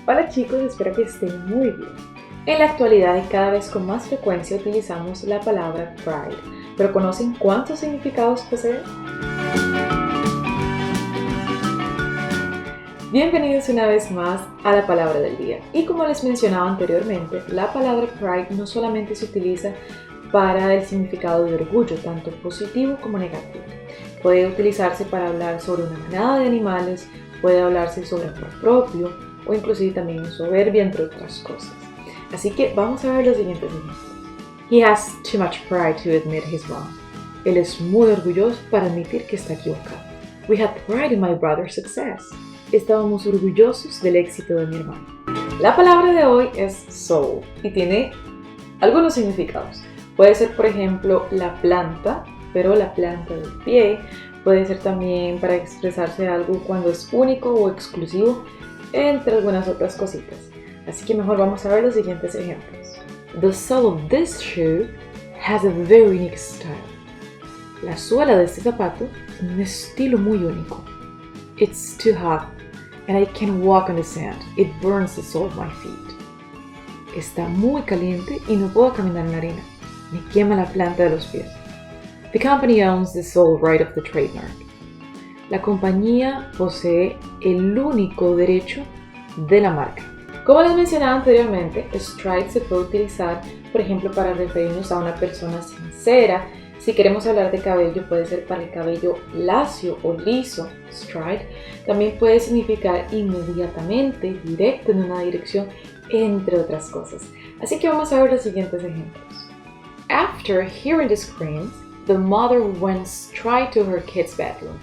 Hola chicos, espero que estén muy bien. En la actualidad y cada vez con más frecuencia utilizamos la palabra pride, pero ¿conocen cuántos significados posee? Bienvenidos una vez más a la palabra del día. Y como les mencionaba anteriormente, la palabra pride no solamente se utiliza para el significado de orgullo, tanto positivo como negativo. Puede utilizarse para hablar sobre una manada de animales, puede hablarse sobre amor propio o inclusive también soberbia, entre otras cosas. Así que vamos a ver los siguientes ejemplos. He has too much pride to admit he's wrong. Él es muy orgulloso para admitir que está equivocado. We had pride in my brother's success. Estábamos orgullosos del éxito de mi hermano. La palabra de hoy es soul y tiene algunos significados. Puede ser, por ejemplo, la planta, pero la planta del pie. Puede ser también para expresarse algo cuando es único o exclusivo, entre algunas otras cositas. Así que mejor vamos a ver los siguientes ejemplos. The sole of this shoe has a very unique style. La suela de este zapato tiene un estilo muy único. It's too hot and I can't walk on the sand. It burns the sole of my feet. Está muy caliente y no puedo caminar en la arena. Me quema la planta de los pies. The company owns the sole right of the trademark. La compañía posee el único derecho de la marca. Como les mencionaba anteriormente, stride se puede utilizar, por ejemplo, para referirnos a una persona sincera. Si queremos hablar de cabello, puede ser para el cabello lacio o liso, stride. También puede significar inmediatamente, directo en una dirección, entre otras cosas. Así que vamos a ver los siguientes ejemplos. After hearing the screams, the mother went straight to her kid's bedroom.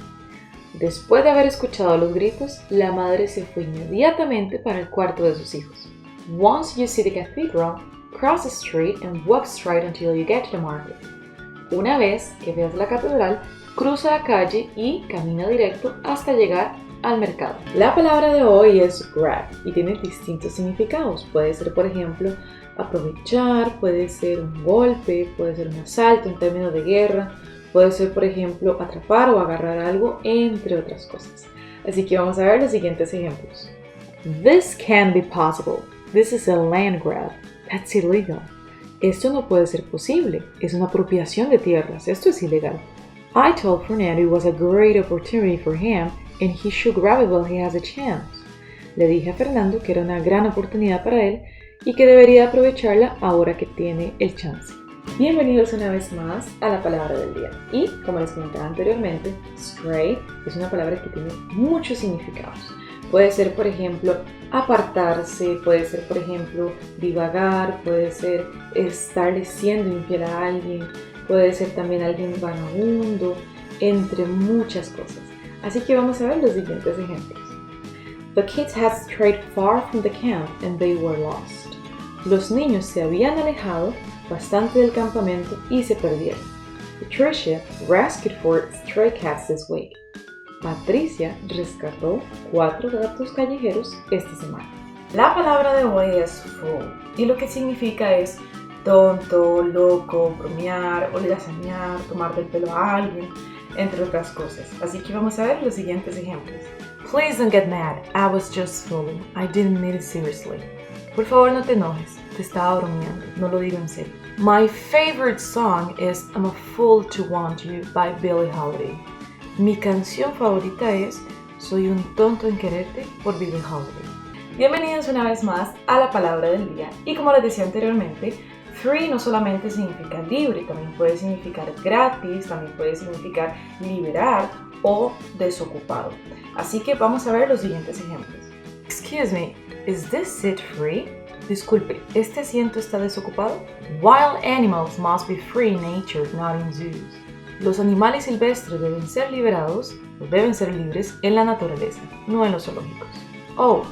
Después de haber escuchado los gritos, la madre se fue inmediatamente para el cuarto de sus hijos. Once you see the cathedral, cross the street and walk straight until you get to the market. Una vez que veas la catedral, cruza la calle y camina directo hasta llegar al mercado. La palabra de hoy es grab y tiene distintos significados. Puede ser, por ejemplo, aprovechar, puede ser un golpe, puede ser un asalto en términos de guerra, puede ser, por ejemplo, atrapar o agarrar algo, entre otras cosas. Así que vamos a ver los siguientes ejemplos. This can't be possible. This is a land grab. That's illegal. Esto no puede ser posible. Es una apropiación de tierras. Esto es ilegal. I told Fernando it was a great opportunity for him and he should grab it while he has a chance. Le dije a Fernando que era una gran oportunidad para él y que debería aprovecharla ahora que tiene el chance. Bienvenidos una vez más a la palabra del día. Y como les comentaba anteriormente, stray es una palabra que tiene muchos significados. Puede ser, por ejemplo, apartarse, puede ser, por ejemplo, divagar, puede ser estarle siendo infiel a alguien, puede ser también alguien vagabundo, entre muchas cosas. Así que vamos a ver los siguientes ejemplos. The kids had strayed far from the camp and they were lost. Los niños se habían alejado bastante del campamento y se perdieron. Patricia rescued 4 stray cats this week. Patricia rescató 4 gatos callejeros esta semana. La palabra de hoy es fool y lo que significa es tonto, loco, bromear, holgazanear, tomar del pelo a alguien, entre otras cosas. Así que vamos a ver los siguientes ejemplos. Please don't get mad. I was just fooling. I didn't mean it seriously. Por favor, no te enojes. Te estaba bromeando. No lo digo en serio. My favorite song is I'm a Fool to Want You by Billie Holiday. Mi canción favorita es Soy un tonto en quererte por Billie Holiday. Bienvenidos una vez más a la palabra del día. Y como les decía anteriormente, free no solamente significa libre, también puede significar gratis, también puede significar liberar o desocupado. Así que vamos a ver los siguientes ejemplos. Excuse me, is this seat free? Disculpe, ¿este asiento está desocupado? Wild animals must be free in nature, not in zoos. Los animales silvestres deben ser liberados o deben ser libres en la naturaleza, no en los zoológicos. Oh,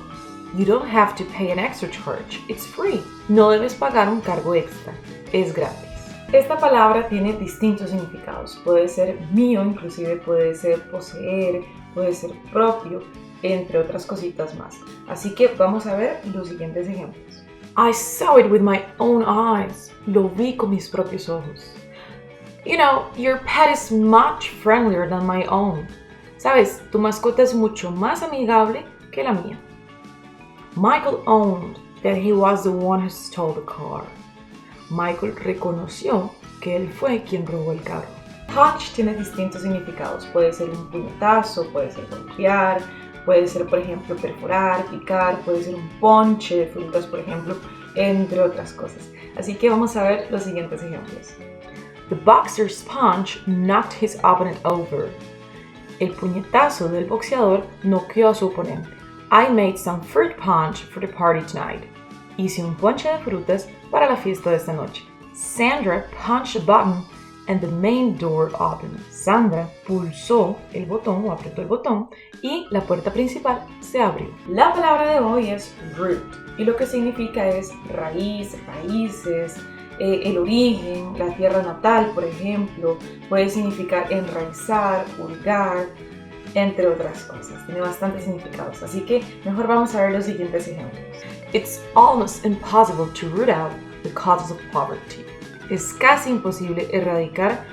you don't have to pay an extra charge. It's free. No debes pagar un cargo extra. Es gratis. Esta palabra tiene distintos significados. Puede ser mío, inclusive puede ser poseer, puede ser propio, entre otras cositas más. Así que vamos a ver los siguientes ejemplos. I saw it with my own eyes. Lo vi con mis propios ojos. You know, your pet is much friendlier than my own. Sabes, tu mascota es mucho más amigable que la mía. Michael owned that he was the one who stole the car. Michael reconoció que él fue quien robó el carro. Punch tiene distintos significados. Puede ser un puñetazo, puede ser golpear, puede ser, por ejemplo, perforar, picar, puede ser un ponche de frutas, por ejemplo, entre otras cosas. Así que vamos a ver los siguientes ejemplos. The boxer's punch knocked his opponent over. El puñetazo del boxeador noqueó a su oponente. I made some fruit punch for the party tonight. Hice un ponche de frutas para la fiesta de esta noche. Sandra punched a button and the main door opened. Sandra pulsó el botón o apretó el botón y la puerta principal se abrió. La palabra de hoy es root y lo que significa es raíz, raíces, el origen, la tierra natal, por ejemplo. Puede significar enraizar, pulgar, entre otras cosas. Tiene bastantes significados, así que mejor vamos a ver los siguientes ejemplos. It's almost impossible to root out the causes of poverty. Es casi imposible erradicar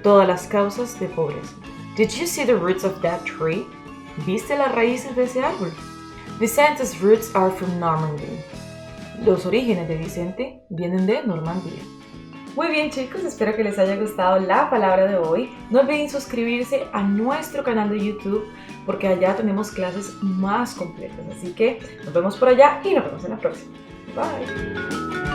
todas las causas de pobreza. Did you see the roots of that tree? ¿Viste las raíces de ese árbol? Vicente's roots are from Normandy. Los orígenes de Vicente vienen de Normandía. Muy bien, chicos, espero que les haya gustado la palabra de hoy. No olviden suscribirse a nuestro canal de YouTube porque allá tenemos clases más completas. Así que nos vemos por allá y nos vemos en la próxima. Bye.